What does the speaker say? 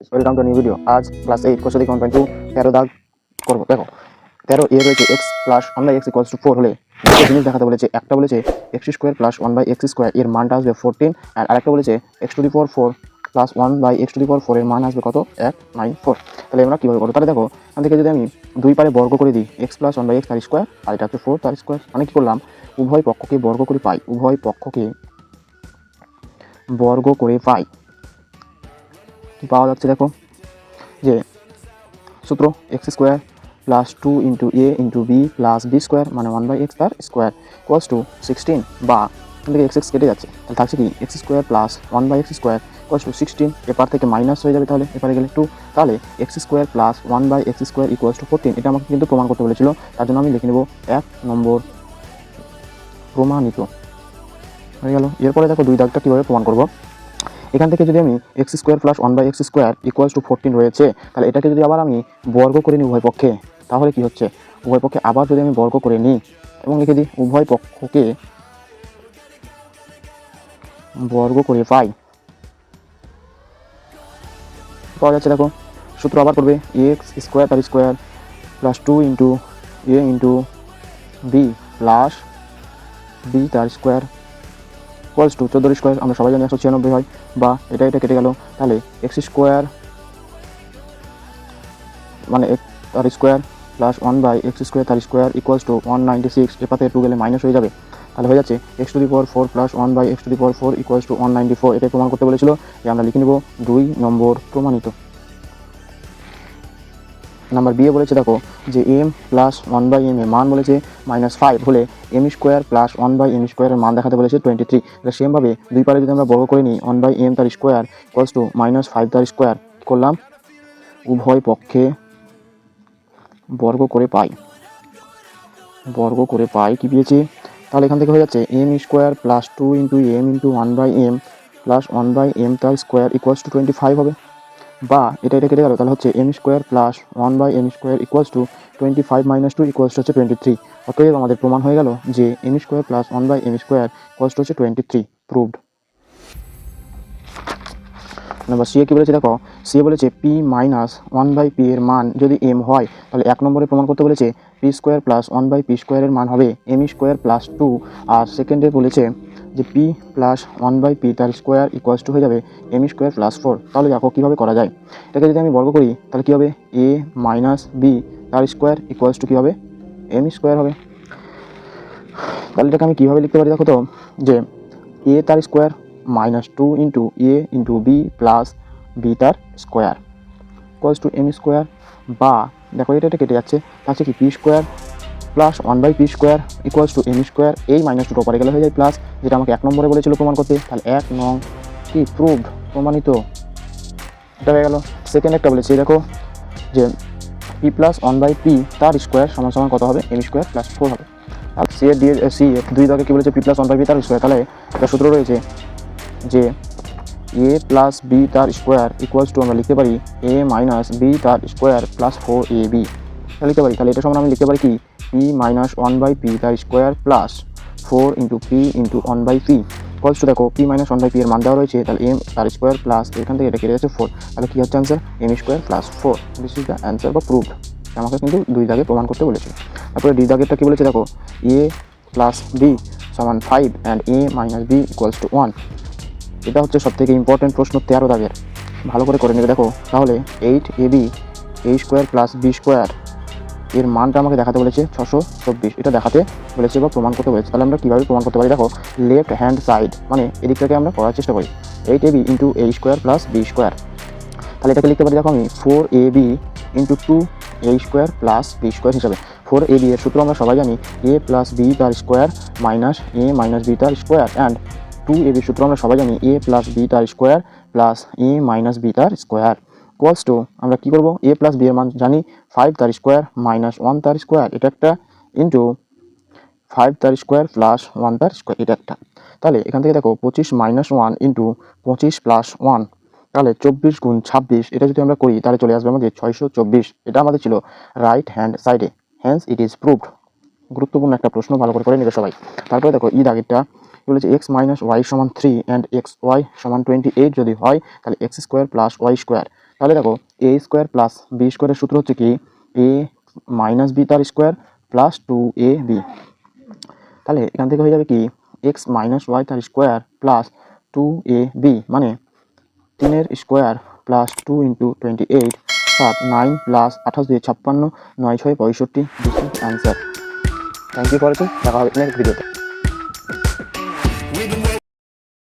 Welcome to new video. आज class 8 question 1.2 13 দাগ করব। দেখো 13 এ রয়েছে x প্লাস 1/x = 4 হলে দুটো জিনিস দেখাতে বলেছে। একটা বলেছে x² প্লাস 1/x² এর মানটা আসবে 14 আর আরেকটা বলেছে x⁴ প্লাস 1/x⁴ এর মান আসবে কত 194। তাহলে আমরা কিভাবে করব? তাহলে দেখো এখান থেকে যদি আমি দুই পারে বর্গ করে দিই x প্লাস 1/x তার স্কয়ার আর এটা হচ্ছে 4 তার স্কয়ার, মানে কি করলাম উভয় পক্ষকে বর্গ করে পাই, উভয় পক্ষকে বর্গ করে পাই। কি পাওয়া যাচ্ছে দেখো যে সূত্র x² plus 2 into a into b plus b square মানে 1/x তার স্কোয়ার ইকুয়ালস টু 16, বা এখান থেকে x কেটে যাচ্ছে, তাহলে থাকছে কি x² plus 1/x² equals to 16, এপার থেকে মাইনাস হয়ে যাবে, তাহলে এপারে গেলে 2, তাহলে x² plus 1/x² equals to 14। এটা আমাকে কিন্তু প্রমাণ করতে বলেছিল, তার জন্য আমি লিখে নেব 1 নম্বর প্রমাণিত হয়ে গেল। এরপরে দেখো দুই দাগটা কীভাবে প্রমাণ করব। এখান থেকে যদি আমি x² plus 1/x² equals to 14 রয়েছে, তাহলে এটাকে যদি আবার আমি বর্গ করে নিই উভয় পক্ষে, তাহলে কি হচ্ছে উভয় পক্ষে আবার যদি আমি বর্গ করে নিই এবং লিখে দিই উভয় পক্ষকে বর্গ করে পাই, পাওয়া যাচ্ছে দেখো সূত্র আবার করবে x² তার square plus 2 into a into b plus b তার স্কোয়ার ইকুয়ালস টু 14 স্কোয়ার আমরা সবাই জানি 196 হয়, বা এটা কেটে গেল, তাহলে x² মানে x তার স্কোয়ার প্লাস 1/x² তার স্কোয়ার ইকুয়ালস টু 196, এপাতে 2 গেলে মাইনাস হয়ে যাবে, তাহলে হয়ে যাচ্ছে x⁴ plus 1/x⁴ equals to 194। এটাই প্রমাণ করতে বলেছিল, যে আমরা লিখে নেব 2 নম্বর প্রমাণিত। নাম্বার বি এ বলেছে দেখো যে m প্লাস 1/m এর মান বলেছে -5 হলে m² প্লাস 1/m² এর মান দেখাতে বলেছে 23। তাহলে সেমভাবে দুই পারে যদি আমরা বর্গ করে নিই 1/m তার স্কোয়ার ইকুয়ালস টু -5 তার স্কোয়ার করলাম, উভয় পক্ষে বর্গ করে পাই কি পেয়েছি, তাহলে এখান থেকে হয়ে যাচ্ছে m² plus 2 into m into 1/m plus 1/m তার স্কোয়ার ইকুয়ালস টু 25 হবে, বা এটা কেটে গেল, তাহলে হচ্ছে m² plus 1/m² equals to 25 minus 2 equals to হচ্ছে 23। অতএব আমাদের প্রমাণ হয়ে গেল যে m² plus 1/m² equals to হচ্ছে 23, প্রুভড। নাম্বার সি এ কী বলেছে দেখো, সি এ বলেছে p মাইনাস 1/p এর মান যদি m হয়, তাহলে 1 নম্বরে প্রমাণ করতে বলেছে p² প্লাস 1/p² এর মান হবে m² প্লাস 2, আর সেকেন্ডে বলেছে যে p প্লাস 1/p তার স্কোয়ার ইকুয়ালস টু হয়ে যাবে m² প্লাস 4। তাহলে দেখো কীভাবে করা যায়, এটাকে যদি আমি বর্গ করি তাহলে কী হবে a মাইনাস b তার স্কোয়ার ইকুয়ালস টু কী হবে m² হবে। তাহলে এটাকে আমি কীভাবে লিখতে পারি দেখো তো, যে a তার square -2 into a into b plus b তার স্কোয়ার ইকুয়ালস টু m², বা দেখো এটা কেটে যাচ্ছে, তাহলে কি p² plus 1/p² equals to m², এই -2 পরে গেলে হয়ে যায় প্লাস, যেটা আমাকে 1 নম্বরে বলেছিল প্রমাণ করতে, তাহলে 1 নং কি প্রুভড প্রমাণিত, এটা হয়ে গেল। সেকেন্ড একটা বলেছি দেখো যে p প্লাস 1/p তার স্কোয়ার সমান সমান কত হবে m² প্লাস 4 হবে। আর সি দুই দাগে কী বলেছে p প্লাস 1/p তার স্কোয়ার, তাহলে একটা সূত্র রয়েছে যে a প্লাস b তার স্কোয়ার ইকুয়ালস টু আমরা লিখতে পারি a মাইনাস b তার স্কোয়ার প্লাস 4ab লিখতে পারি। তাহলে এটা সমান আমি লিখতে পারি কি p মাইনাস 1/p তার square plus 4 into p into 1/p equals to দেখো p মাইনাস 1/p এর মান দেওয়া রয়েছে, তাহলে m তার স্কোয়ার প্লাস এখান থেকে এটা কেটে যাচ্ছে 4, তাহলে কী হচ্ছে answer m² plus 4। This is the answer বা প্রুভড। আমাকে কিন্তু দুই দাগে প্রমাণ করতে বলেছে। তারপরে ডি দাগেরটা কী বলেছে দেখো a প্লাস b সমান 5 and a minus b equals to 1। এটা হচ্ছে সবথেকে ইম্পর্টেন্ট প্রশ্ন 13 দাগের, ভালো করে নেবে দেখো। তাহলে 8ab a² প্লাস b² এর মানটা আমাকে দেখাতে বলেছে 624, এটা দেখাতে বলেছে বা প্রমাণ করতে বলেছে। তাহলে আমরা কীভাবে প্রমাণ করতে পারি দেখো, লেফট হ্যান্ড সাইড মানে এদিকটাকে আমরা করার চেষ্টা করি 8ab into a² plus b², তাহলে এটাকে লিখতে পারি দেখো আমি 4ab into 2a² plus b² হিসাবে। 4ab এর সূত্র আমরা সবাই জানি a প্লাস b তার square minus a minus b তার স্কোয়ার, অ্যান্ড 2ab সূত্র আমরা সবাই জানি a প্লাস b তার square plus a minus b তার স্কোয়ার ইকুয়ালস টু আমরা কী করবো a প্লাস b এর মান জানি 5 তার স্কোয়ার মাইনাস 1 তার স্কোয়ার, এটা একটা ইন্টু 5 তার স্কোয়ার প্লাস 1 তার স্কোয়ার, এটা একটা। তাহলে এখান থেকে দেখো 25 মাইনাস 1 ইন্টু 25 প্লাস 1, তাহলে 24 গুণ 26, এটা যদি আমরা করি তাহলে চলে আসবে আমাদের 624। এটা আমাদের ছিল রাইট হ্যান্ড সাইডে, হ্যান্স ইট ইজ প্রুভড। গুরুত্বপূর্ণ একটা প্রশ্ন, ভালো করে নেবে সবাই। তারপরে দেখো ই দাগেরটা বলেছে x মাইনাস y সমান 3 অ্যান্ড xy সমান 28 যদি হয়, তাহলে x² প্লাস y² তাহলে দেখো এ স্কোয়ার প্লাস বি স্কোয়ারের সূত্র হচ্ছে কি এ মাইনাস বি তার স্কোয়ার প্লাস 2ab। তাহলে এখান থেকে হয়ে যাবে কি এক্স মাইনাস ওয়াই তার স্কোয়ার প্লাস 2ab, মানে 3 স্কোয়ার প্লাস 2 ইন্টু 28 7 9 প্লাস 28 দিয়ে 56 9 6 65 this is answer. Thank you for watching, দেখা হবে নেক্সট ভিডিওতে।